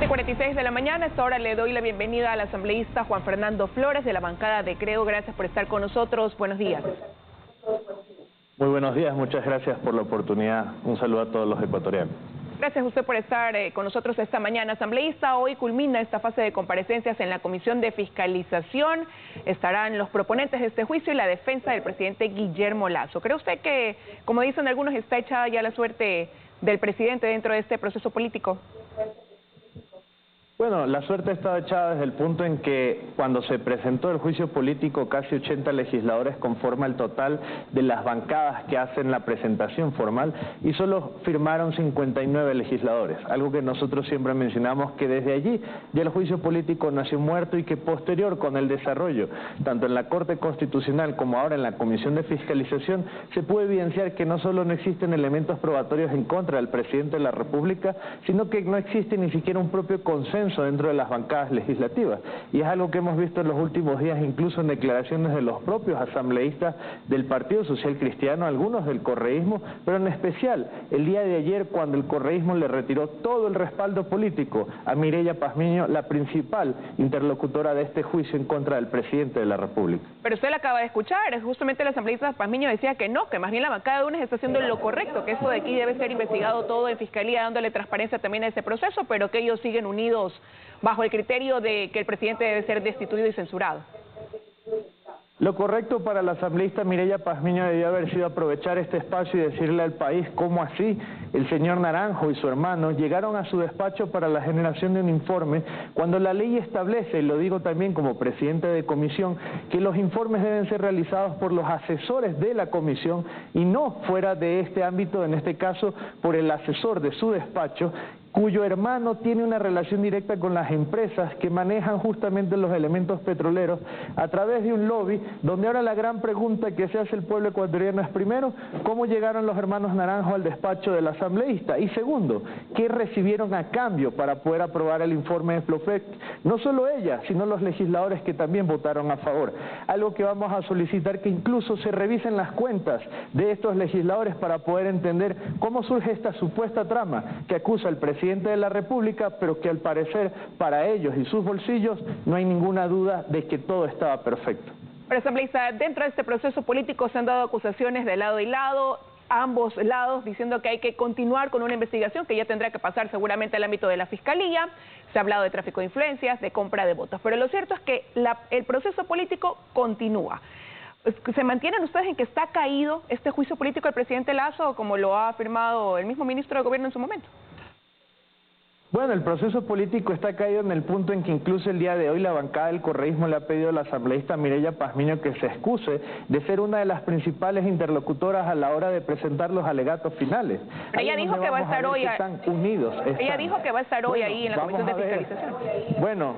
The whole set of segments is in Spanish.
7:46 de la mañana. Hasta ahora le doy la bienvenida al asambleísta Juan Fernando Flores de la bancada de Creo. Gracias por estar con nosotros. Buenos días. Muy buenos días, muchas gracias por la oportunidad. Un saludo a todos los ecuatorianos. Gracias a usted por estar con nosotros esta mañana. Asambleísta, hoy culmina esta fase de comparecencias en la Comisión de Fiscalización. Estarán los proponentes de este juicio y la defensa del presidente Guillermo Lasso. ¿Cree usted que, como dicen algunos, está echada ya la suerte del presidente dentro de este proceso político? Bueno, la suerte estaba echada desde el punto en que cuando se presentó el juicio político, casi 80 legisladores conforman el total de las bancadas que hacen la presentación formal y solo firmaron 59 legisladores, algo que nosotros siempre mencionamos, que desde allí ya el juicio político nació muerto y que posterior con el desarrollo, tanto en la Corte Constitucional como ahora en la Comisión de Fiscalización, se puede evidenciar que no solo no existen elementos probatorios en contra del presidente de la República, sino que no existe ni siquiera un propio consenso dentro de las bancadas legislativas, y es algo que hemos visto en los últimos días, incluso en declaraciones de los propios asambleístas del Partido Social Cristiano, algunos del correísmo, pero en especial el día de ayer, cuando el correísmo le retiró todo el respaldo político a Mireya Pazmiño, la principal interlocutora de este juicio en contra del presidente de la República. Pero usted la acaba de escuchar, justamente el asambleísta Pazmiño decía que no, que más bien la bancada de UNES está haciendo lo correcto, que eso de aquí debe ser investigado todo en fiscalía, dándole transparencia también a ese proceso, pero que ellos siguen unidos bajo el criterio de que el presidente debe ser destituido y censurado. Lo correcto para la asambleísta Mireya Pazmiño debió haber sido aprovechar este espacio y decirle al país cómo así el señor Naranjo y su hermano llegaron a su despacho para la generación de un informe, cuando la ley establece, y lo digo también como presidente de comisión, que los informes deben ser realizados por los asesores de la comisión y no fuera de este ámbito, en este caso por el asesor de su despacho, cuyo hermano tiene una relación directa con las empresas que manejan justamente los elementos petroleros a través de un lobby, donde ahora la gran pregunta que se hace el pueblo ecuatoriano es, primero, ¿cómo llegaron los hermanos Naranjo al despacho del asambleísta? Y segundo, ¿qué recibieron a cambio para poder aprobar el informe de Flopec? No solo ella, sino los legisladores que también votaron a favor. Algo que vamos a solicitar que incluso se revisen las cuentas de estos legisladores para poder entender cómo surge esta supuesta trama que acusa al presidente de la República, pero que al parecer para ellos y sus bolsillos no hay ninguna duda de que todo estaba perfecto. Pero, asambleísta, dentro de este proceso político se han dado acusaciones de lado y lado, ambos lados, diciendo que hay que continuar con una investigación que ya tendrá que pasar seguramente al ámbito de la Fiscalía. Se ha hablado de tráfico de influencias, de compra de votos, pero lo cierto es que el proceso político continúa. ¿Se mantienen ustedes en que está caído este juicio político del presidente Lasso, como lo ha afirmado el mismo ministro de Gobierno en su momento? Bueno, el proceso político está caído en el punto en que incluso el día de hoy la bancada del correísmo le ha pedido a la asambleísta Mireya Pazmiño que se excuse de ser una de las principales interlocutoras a la hora de presentar los alegatos finales. Pero ella dijo que va a estar hoy. Están unidos. Ella dijo que va a estar hoy ahí en la Comisión de Fiscalización. Bueno,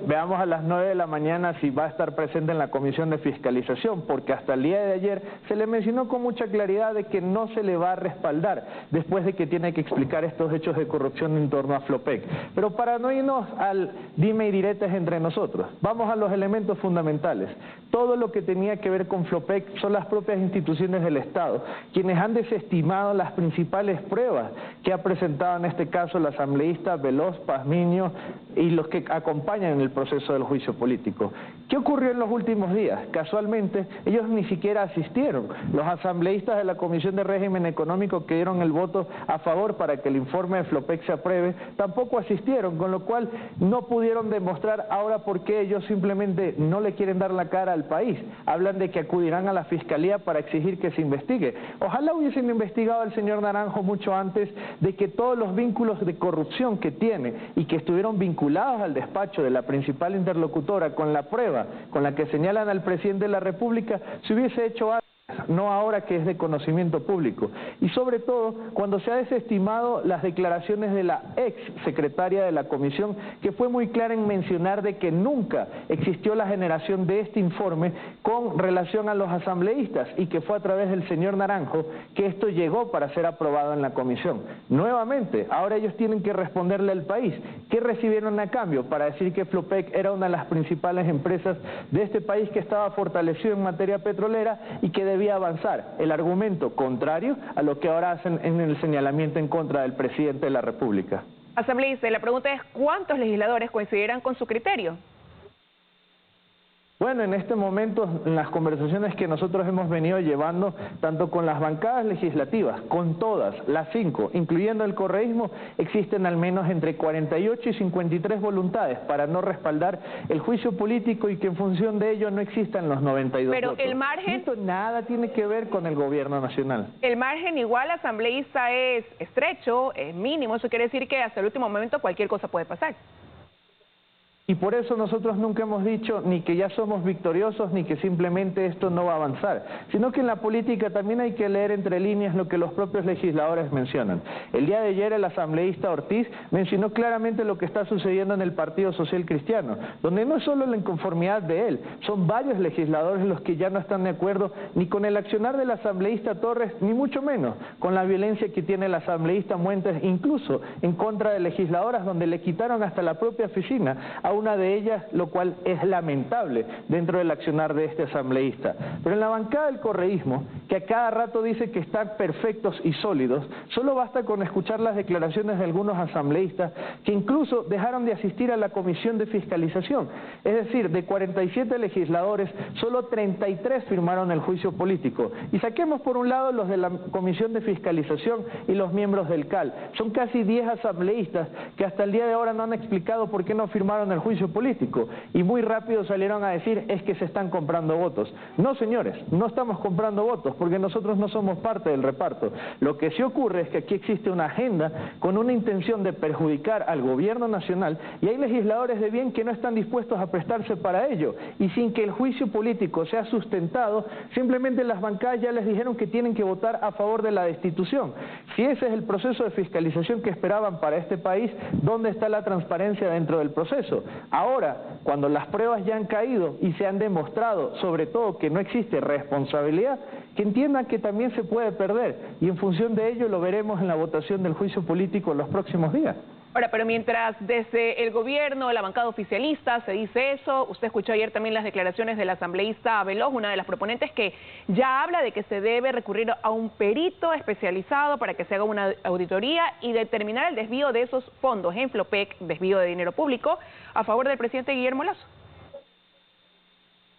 veamos a las 9 de la mañana si va a estar presente en la Comisión de Fiscalización, porque hasta el día de ayer se le mencionó con mucha claridad de que no se le va a respaldar después de que tiene que explicar estos hechos de corrupción en torno a Flopec. Pero para no irnos al dime y diretes entre nosotros, vamos a los elementos fundamentales. Todo lo que tenía que ver con Flopec son las propias instituciones del Estado, quienes han desestimado las principales pruebas que ha presentado en este caso la asambleísta Veloz, Pazmiño y los que acompañan en el proceso del juicio político. ¿Qué ocurrió en los últimos días? Casualmente, ellos ni siquiera asistieron. Los asambleístas de la Comisión de Régimen Económico que dieron el voto a favor para que el informe de Flopec se apruebe, tampoco asistieron, con lo cual no pudieron demostrar ahora por qué ellos simplemente no le quieren dar la cara al país. Hablan de que acudirán a la Fiscalía para exigir que se investigue. Ojalá hubiesen investigado al señor Naranjo mucho antes de que todos los vínculos de corrupción que tiene y que estuvieron vinculados al despacho de la principal interlocutora con la prueba con la que señalan al presidente de la República se hubiese hecho algo. No ahora que es de conocimiento público. Y sobre todo, cuando se ha desestimado las declaraciones de la ex secretaria de la comisión, que fue muy clara en mencionar de que nunca existió la generación de este informe con relación a los asambleístas y que fue a través del señor Naranjo que esto llegó para ser aprobado en la comisión. Nuevamente, ahora ellos tienen que responderle al país. ¿Qué recibieron a cambio para decir que Flopec era una de las principales empresas de este país que estaba fortalecido en materia petrolera y que debía avanzar? El argumento contrario a lo que ahora hacen en el señalamiento en contra del presidente de la República. Asambleísta, la pregunta es, ¿cuántos legisladores coincidirán con su criterio? Bueno, en este momento, en las conversaciones que nosotros hemos venido llevando, tanto con las bancadas legislativas, con todas, las 5, incluyendo el correísmo, existen al menos entre 48 y 53 voluntades para no respaldar el juicio político y que en función de ello no existan los 92 Pero votos. el margen... Esto nada tiene que ver con el gobierno nacional. El margen igual, asambleísta, es estrecho, es mínimo, eso quiere decir que hasta el último momento cualquier cosa puede pasar. Y por eso nosotros nunca hemos dicho ni que ya somos victoriosos ni que simplemente esto no va a avanzar, sino que en la política también hay que leer entre líneas lo que los propios legisladores mencionan. El día de ayer el asambleísta Ortiz mencionó claramente lo que está sucediendo en el Partido Social Cristiano, donde no es solo la inconformidad de él, son varios legisladores los que ya no están de acuerdo ni con el accionar del asambleísta Torres, ni mucho menos con la violencia que tiene el asambleísta Muentes, incluso en contra de legisladoras donde le quitaron hasta la propia oficina a una de ellas, lo cual es lamentable dentro del accionar de este asambleísta. Pero en la bancada del correísmo, que a cada rato dice que están perfectos y sólidos, solo basta con escuchar las declaraciones de algunos asambleístas que incluso dejaron de asistir a la comisión de fiscalización. Es decir, de 47 legisladores, solo 33 firmaron el juicio político. Y saquemos por un lado los de la comisión de fiscalización y los miembros del CAL. Son casi 10 asambleístas que hasta el día de ahora no han explicado por qué no firmaron el juicio político y muy rápido salieron a decir es que se están comprando votos. No, señores, no estamos comprando votos porque nosotros no somos parte del reparto. Lo que sí ocurre es que aquí existe una agenda con una intención de perjudicar al gobierno nacional y hay legisladores de bien que no están dispuestos a prestarse para ello y sin que el juicio político sea sustentado, simplemente las bancadas ya les dijeron que tienen que votar a favor de la destitución. Si ese es el proceso de fiscalización que esperaban para este país, ¿dónde está la transparencia dentro del proceso? Ahora, cuando las pruebas ya han caído y se han demostrado, sobre todo, que no existe responsabilidad, que entiendan que también se puede perder y en función de ello lo veremos en la votación del juicio político en los próximos días. Ahora, pero mientras desde el gobierno, la bancada oficialista se dice eso, usted escuchó ayer también las declaraciones del asambleísta Veloz, una de las proponentes, que ya habla de que se debe recurrir a un perito especializado para que se haga una auditoría y determinar el desvío de esos fondos, en Flopec, desvío de dinero público, a favor del presidente Guillermo Lasso.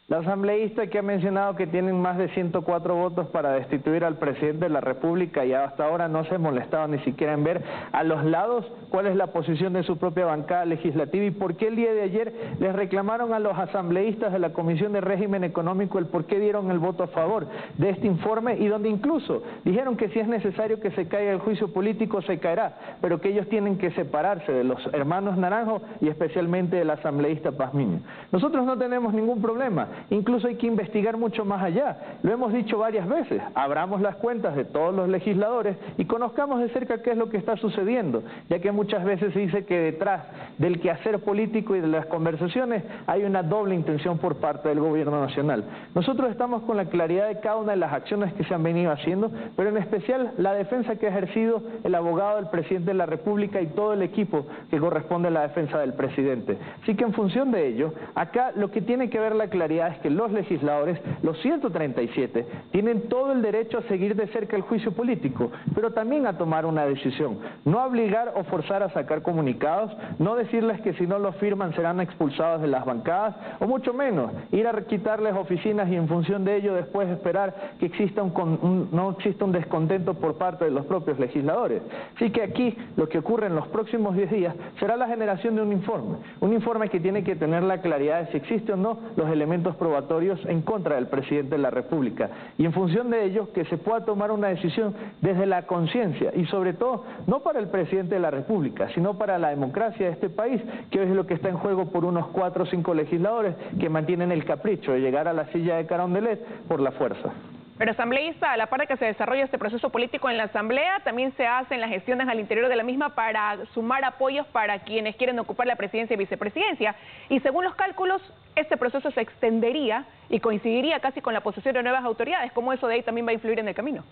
La asambleísta que ha mencionado que tienen más de 104 votos para destituir al presidente de la República y hasta ahora no se ha molestado ni siquiera en ver a los lados cuál es la posición de su propia bancada legislativa y por qué el día de ayer les reclamaron a los asambleístas de la Comisión de Régimen Económico el por qué dieron el voto a favor de este informe y donde incluso dijeron que si es necesario que se caiga el juicio político se caerá, pero que ellos tienen que separarse de los hermanos Naranjo y especialmente del asambleísta Pazmiño. Nosotros no tenemos ningún problema. Incluso hay que investigar mucho más allá. Lo hemos dicho varias veces, abramos las cuentas de todos los legisladores y conozcamos de cerca qué es lo que está sucediendo, ya que muchas veces se dice que detrás del quehacer político y de las conversaciones hay una doble intención por parte del gobierno nacional. Nosotros estamos con la claridad de cada una de las acciones que se han venido haciendo, pero en especial la defensa que ha ejercido el abogado del presidente de la República y todo el equipo que corresponde a la defensa del presidente. Así que en función de ello, acá lo que tiene que ver la claridad es que los legisladores, los 137, tienen todo el derecho a seguir de cerca el juicio político, pero también a tomar una decisión, no obligar o forzar a sacar comunicados, no decirles que si no lo firman serán expulsados de las bancadas, o mucho menos, ir a quitarles oficinas y en función de ello después esperar que exista no exista un descontento por parte de los propios legisladores. Así que aquí lo que ocurre en los próximos 10 días será la generación de un informe que tiene que tener la claridad de si existe o no los elementos probatorios en contra del presidente de la República y en función de ello que se pueda tomar una decisión desde la conciencia y sobre todo no para el presidente de la República sino para la democracia de este país, que hoy es lo que está en juego por unos 4 o 5 legisladores que mantienen el capricho de llegar a la silla de Carondelet por la fuerza. Pero asambleísta, a la par de que se desarrolla este proceso político en la asamblea, también se hacen las gestiones al interior de la misma para sumar apoyos para quienes quieren ocupar la presidencia y vicepresidencia. Y según los cálculos, este proceso se extendería y coincidiría casi con la posesión de nuevas autoridades. ¿Cómo eso de ahí también va a influir en el camino?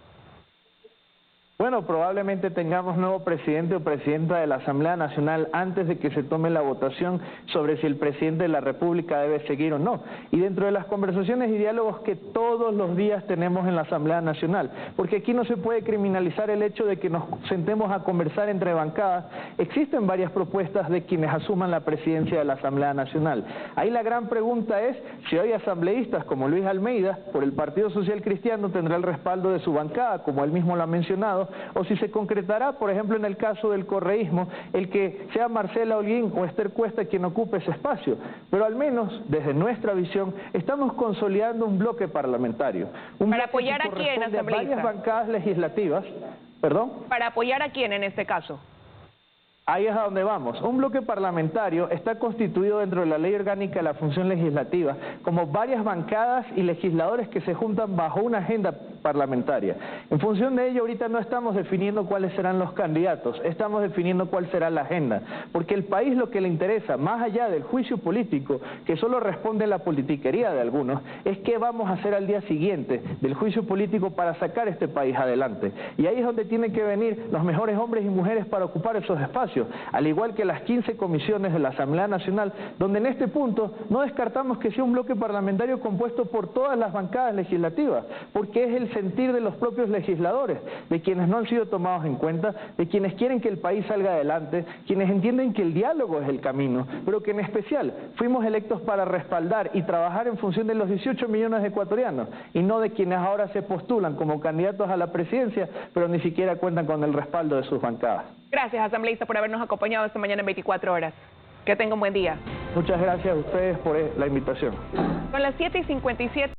Bueno, probablemente tengamos nuevo presidente o presidenta de la Asamblea Nacional antes de que se tome la votación sobre si el presidente de la República debe seguir o no. Y dentro de las conversaciones y diálogos que todos los días tenemos en la Asamblea Nacional, porque aquí no se puede criminalizar el hecho de que nos sentemos a conversar entre bancadas, existen varias propuestas de quienes asuman la presidencia de la Asamblea Nacional. Ahí la gran pregunta es si hoy asambleístas como Luis Almeida, por el Partido Social Cristiano, tendrá el respaldo de su bancada, como él mismo lo ha mencionado, o si se concretará, por ejemplo, en el caso del correísmo, el que sea Marcela Holguín o Esther Cuesta quien ocupe ese espacio. Pero al menos, desde nuestra visión, estamos consolidando un bloque parlamentario. ¿Para apoyar a quién, asambleísta? Varias bancadas legislativas. ¿Perdón? ¿Para apoyar a quién en este caso? Ahí es a donde vamos. Un bloque parlamentario está constituido dentro de la Ley Orgánica de la Función Legislativa como varias bancadas y legisladores que se juntan bajo una agenda parlamentaria. En función de ello, ahorita no estamos definiendo cuáles serán los candidatos, estamos definiendo cuál será la agenda, porque el país lo que le interesa, más allá del juicio político, que solo responde a la politiquería de algunos, es qué vamos a hacer al día siguiente del juicio político para sacar este país adelante. Y ahí es donde tienen que venir los mejores hombres y mujeres para ocupar esos espacios, al igual que las 15 comisiones de la Asamblea Nacional, donde en este punto no descartamos que sea un bloque parlamentario compuesto por todas las bancadas legislativas, porque es el sentir de los propios legisladores, de quienes no han sido tomados en cuenta, de quienes quieren que el país salga adelante, quienes entienden que el diálogo es el camino, pero que en especial fuimos electos para respaldar y trabajar en función de los 18 millones de ecuatorianos, y no de quienes ahora se postulan como candidatos a la presidencia, pero ni siquiera cuentan con el respaldo de sus bancadas. Gracias, asambleísta, por habernos acompañado esta mañana en 24 horas. Que tenga un buen día. Muchas gracias a ustedes por la invitación. Son las 7:57.